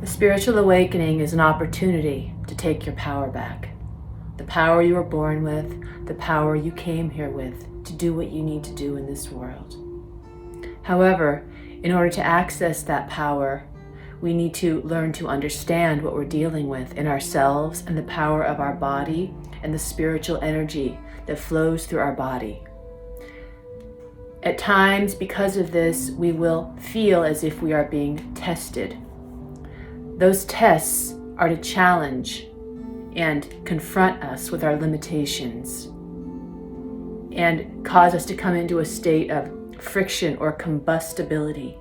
The spiritual awakening is an opportunity to take your power back. The power you were born with, the power you came here with to do what you need to do in this world. However, in order to access that power, we need to learn to understand what we're dealing with in ourselves and the power of our body and the spiritual energy that flows through our body. At times, because of this, we will feel as if we are being tested. Those tests are to challenge and confront us with our limitations and cause us to come into a state of friction or combustibility.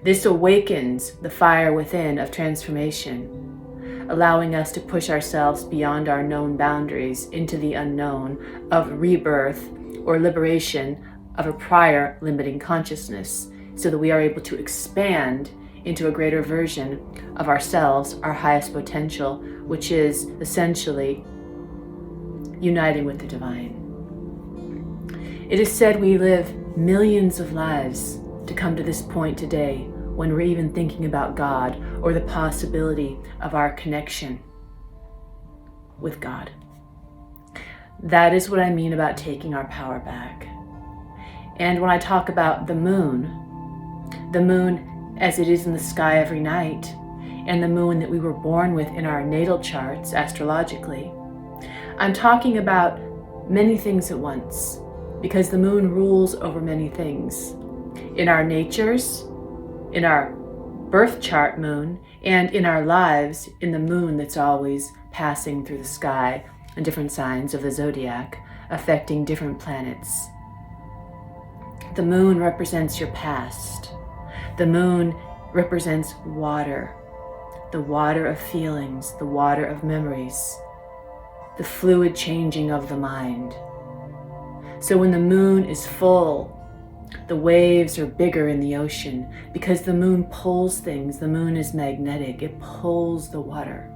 This awakens the fire within of transformation, allowing us to push ourselves beyond our known boundaries into the unknown of rebirth or liberation of a prior limiting consciousness, so that we are able to expand into a greater version of ourselves, our highest potential, which is essentially uniting with the divine. It is said we live millions of lives to come to this point today when we're even thinking about God or the possibility of our connection with God. That is what I mean about taking our power back. And when I talk about the moon as it is in the sky every night, and the moon that we were born with in our natal charts astrologically, I'm talking about many things at once, because the moon rules over many things. In our natures, in our birth chart moon, and in our lives, in the moon that's always passing through the sky and different signs of the zodiac, affecting different planets. The moon represents your past. The moon represents water, the water of feelings, the water of memories, the fluid changing of the mind. So when the moon is full, the waves are bigger in the ocean because the moon pulls things. The moon is magnetic. It pulls the water.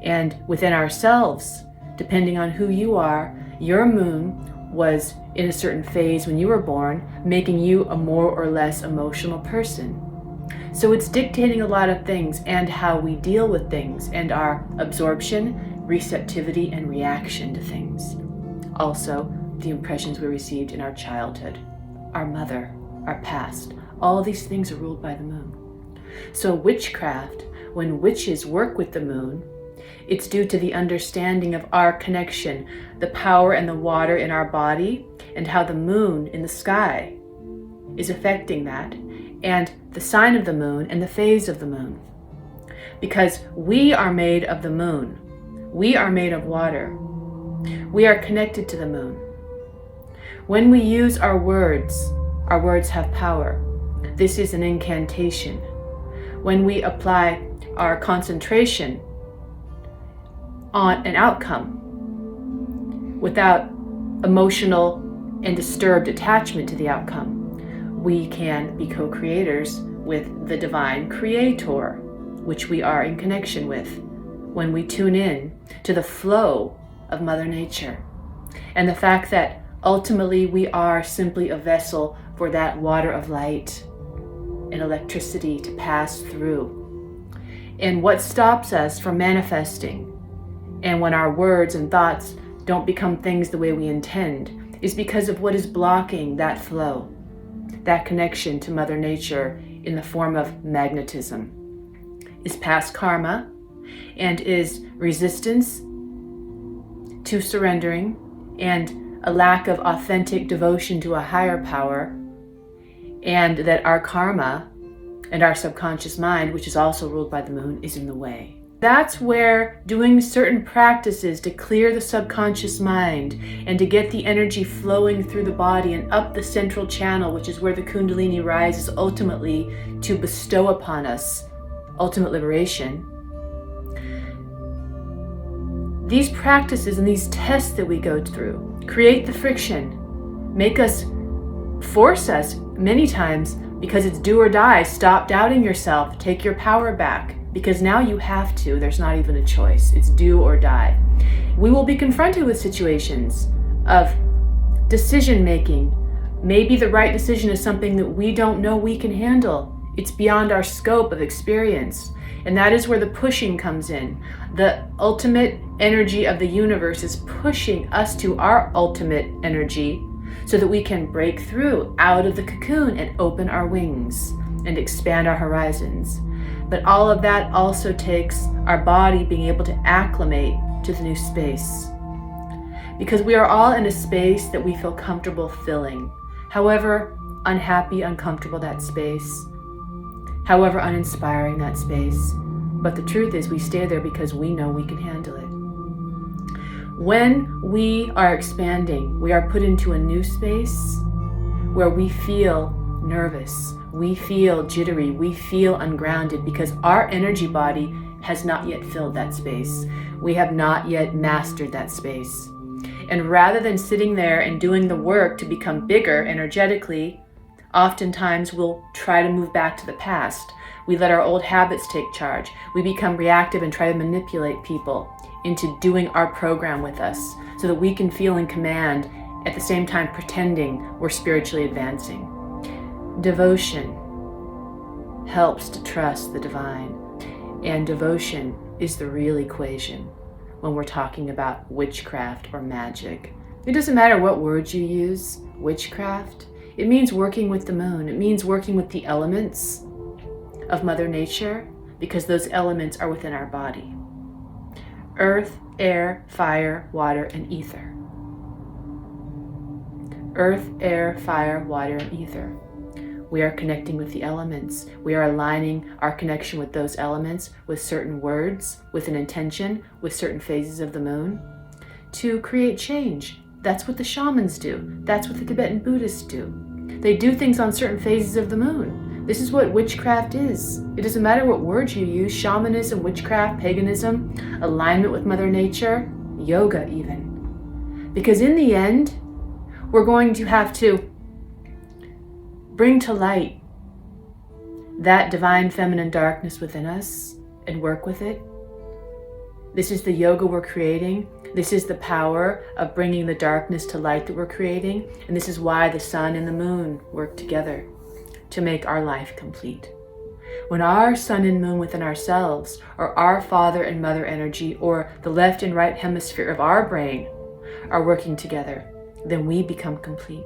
And within ourselves, depending on who you are, your moon was in a certain phase when you were born, making you a more or less emotional person. So it's dictating a lot of things and how we deal with things and our absorption, receptivity, and reaction to things. Also, the impressions we received in our childhood, our mother, our past. All these things are ruled by the moon. So witchcraft, when witches work with the moon, it's due to the understanding of our connection, the power and the water in our body, and how the moon in the sky is affecting that, and the sign of the moon and the phase of the moon. Because we are made of the moon. We are made of water. We are connected to the moon. When we use our words have power. This is an incantation. When we apply our concentration on an outcome without emotional and disturbed attachment to the outcome, we can be co-creators with the divine creator, which we are in connection with when we tune in to the flow of Mother Nature and the fact that ultimately we are simply a vessel for that water of light and electricity to pass through. And what stops us from manifesting, and when our words and thoughts don't become things the way we intend, is because of what is blocking that flow, that connection to Mother Nature in the form of magnetism, is past karma, and is resistance to surrendering, and a lack of authentic devotion to a higher power, and that our karma and our subconscious mind, which is also ruled by the moon, is in the way. That's where doing certain practices to clear the subconscious mind and to get the energy flowing through the body and up the central channel, which is where the Kundalini rises ultimately to bestow upon us ultimate liberation. These practices and these tests that we go through create the friction, force us many times, because it's do or die. Stop doubting yourself, take your power back, because now you have to. There's not even a choice. It's do or die. We will be confronted with situations of decision making. Maybe the right decision is something that we don't know we can handle. It's beyond our scope of experience. And that is where the pushing comes in. The ultimate energy of the universe is pushing us to our ultimate energy so that we can break through out of the cocoon and open our wings and expand our horizons. But all of that also takes our body being able to acclimate to the new space. Because we are all in a space that we feel comfortable filling. However unhappy, uncomfortable that space. However uninspiring that space. But the truth is we stay there because we know we can handle it. When we are expanding, we are put into a new space where we feel nervous, we feel jittery, we feel ungrounded because our energy body has not yet filled that space. We have not yet mastered that space. And rather than sitting there and doing the work to become bigger energetically, oftentimes we'll try to move back to the past. We let our old habits take charge. We become reactive and try to manipulate people into doing our program with us so that we can feel in command, at the same time pretending we're spiritually advancing. Devotion helps to trust the divine, and devotion is the real equation when we're talking about witchcraft or magic. It doesn't matter what words you use. Witchcraft, it means working with the moon. It means working with the elements of Mother Nature, because those elements are within our body. Earth, air, fire, water, and ether. Earth, air, fire, water, and ether. We are connecting with the elements. We are aligning our connection with those elements with certain words, with an intention, with certain phases of the moon to create change. That's what the shamans do. That's what the Tibetan Buddhists do. They do things on certain phases of the moon. This is what witchcraft is. It doesn't matter what words you use, shamanism, witchcraft, paganism, alignment with Mother Nature, yoga even. Because in the end, we're going to have to bring to light that divine feminine darkness within us and work with it. This is the yoga we're creating. This is the power of bringing the darkness to light that we're creating. And this is why the sun and the moon work together to make our life complete. When our sun and moon within ourselves, or our father and mother energy, or the left and right hemisphere of our brain are working together, then we become complete.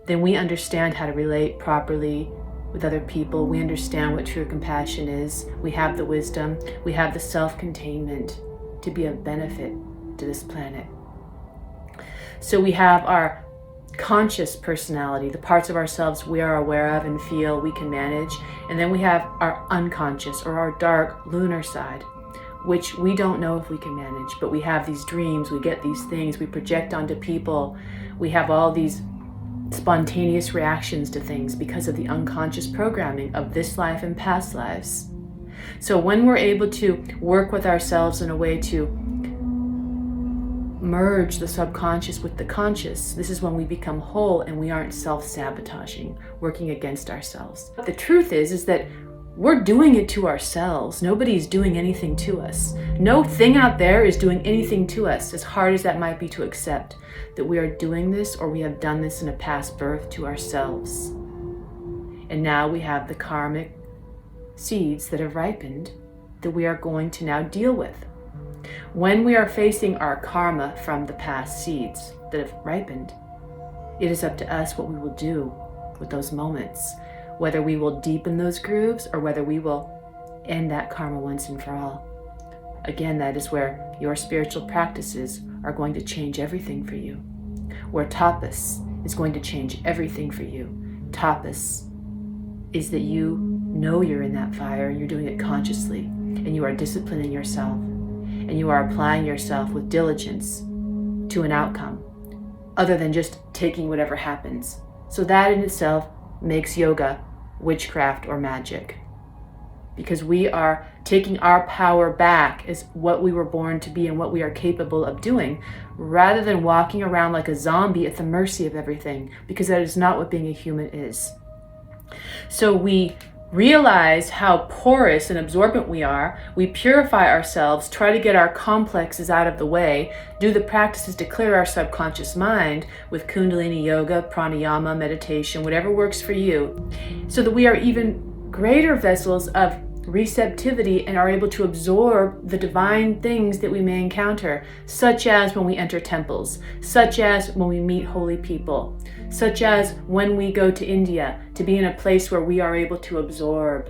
Then we understand how to relate properly with other people. We understand what true compassion is. We have the wisdom. We have the self-containment to be of benefit to this planet. So we have our conscious personality, the parts of ourselves we are aware of and feel we can manage. And then we have our unconscious, or our dark lunar side, which we don't know if we can manage, but we have these dreams, we get these things, we project onto people. We have all these spontaneous reactions to things because of the unconscious programming of this life and past lives. So when we're able to work with ourselves in a way to merge the subconscious with the conscious, this is when we become whole and we aren't self-sabotaging, working against ourselves. The truth is that we're doing it to ourselves. Nobody's doing anything to us. No thing out there is doing anything to us, as hard as that might be to accept that we are doing this, or we have done this in a past birth to ourselves. And now we have the karmic seeds that have ripened that we are going to now deal with. When we are facing our karma from the past seeds that have ripened, it is up to us what we will do with those moments, whether we will deepen those grooves or whether we will end that karma once and for all. Again, that is where your spiritual practices are going to change everything for you. Where tapas is going to change everything for you. Tapas is that you know you're in that fire, you're doing it consciously, and you are disciplining yourself, and you are applying yourself with diligence to an outcome, other than just taking whatever happens. So that in itself makes yoga witchcraft or magic, because we are taking our power back as what we were born to be and what we are capable of doing, rather than walking around like a zombie at the mercy of everything, because that is not what being a human is. So we realize how porous and absorbent we are. We purify ourselves, try to get our complexes out of the way, do the practices to clear our subconscious mind with Kundalini yoga, pranayama, meditation, whatever works for you, so that we are even greater vessels of receptivity and are able to absorb the divine things that we may encounter, such as when we enter temples, such as when we meet holy people, such as when we go to India, to be in a place where we are able to absorb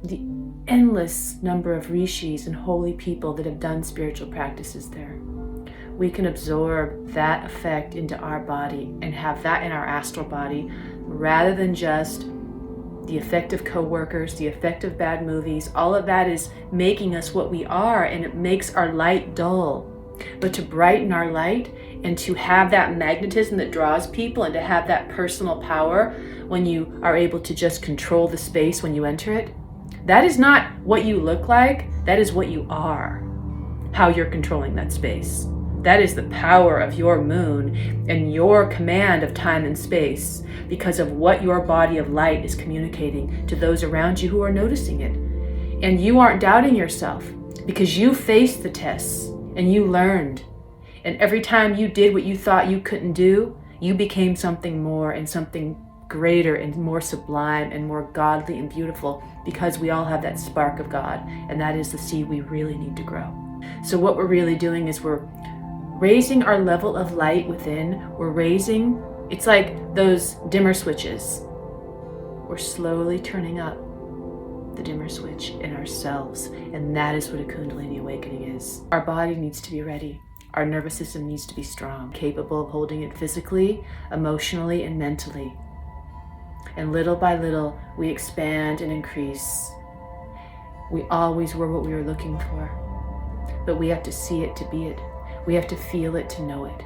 the endless number of rishis and holy people that have done spiritual practices there. We can absorb that effect into our body and have that in our astral body, rather than just the effect of coworkers, the effect of bad movies. All of that is making us what we are, and it makes our light dull. But to brighten our light and to have that magnetism that draws people, and to have that personal power when you are able to just control the space when you enter it, that is not what you look like, that is what you are, how you're controlling that space. That is the power of your moon and your command of time and space, because of what your body of light is communicating to those around you who are noticing it. And you aren't doubting yourself, because you faced the tests and you learned. And every time you did what you thought you couldn't do, you became something more and something greater and more sublime and more godly and beautiful, because we all have that spark of God, and that is the seed we really need to grow. So what we're really doing is we're raising our level of light within. We're raising, it's like those dimmer switches. We're slowly turning up the dimmer switch in ourselves, and that is what a Kundalini awakening is. Our body needs to be ready. Our nervous system needs to be strong, capable of holding it physically, emotionally, and mentally. And little by little, we expand and increase. We always were what we were looking for, but we have to see it to be it. We have to feel it to know it.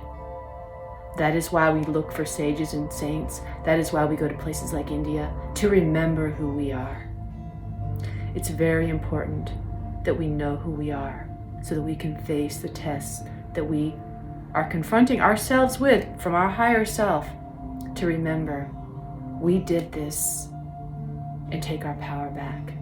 That is why we look for sages and saints. That is why we go to places like India, to remember who we are. It's very important that we know who we are, so that we can face the tests that we are confronting ourselves with from our higher self, to remember we did this and take our power back.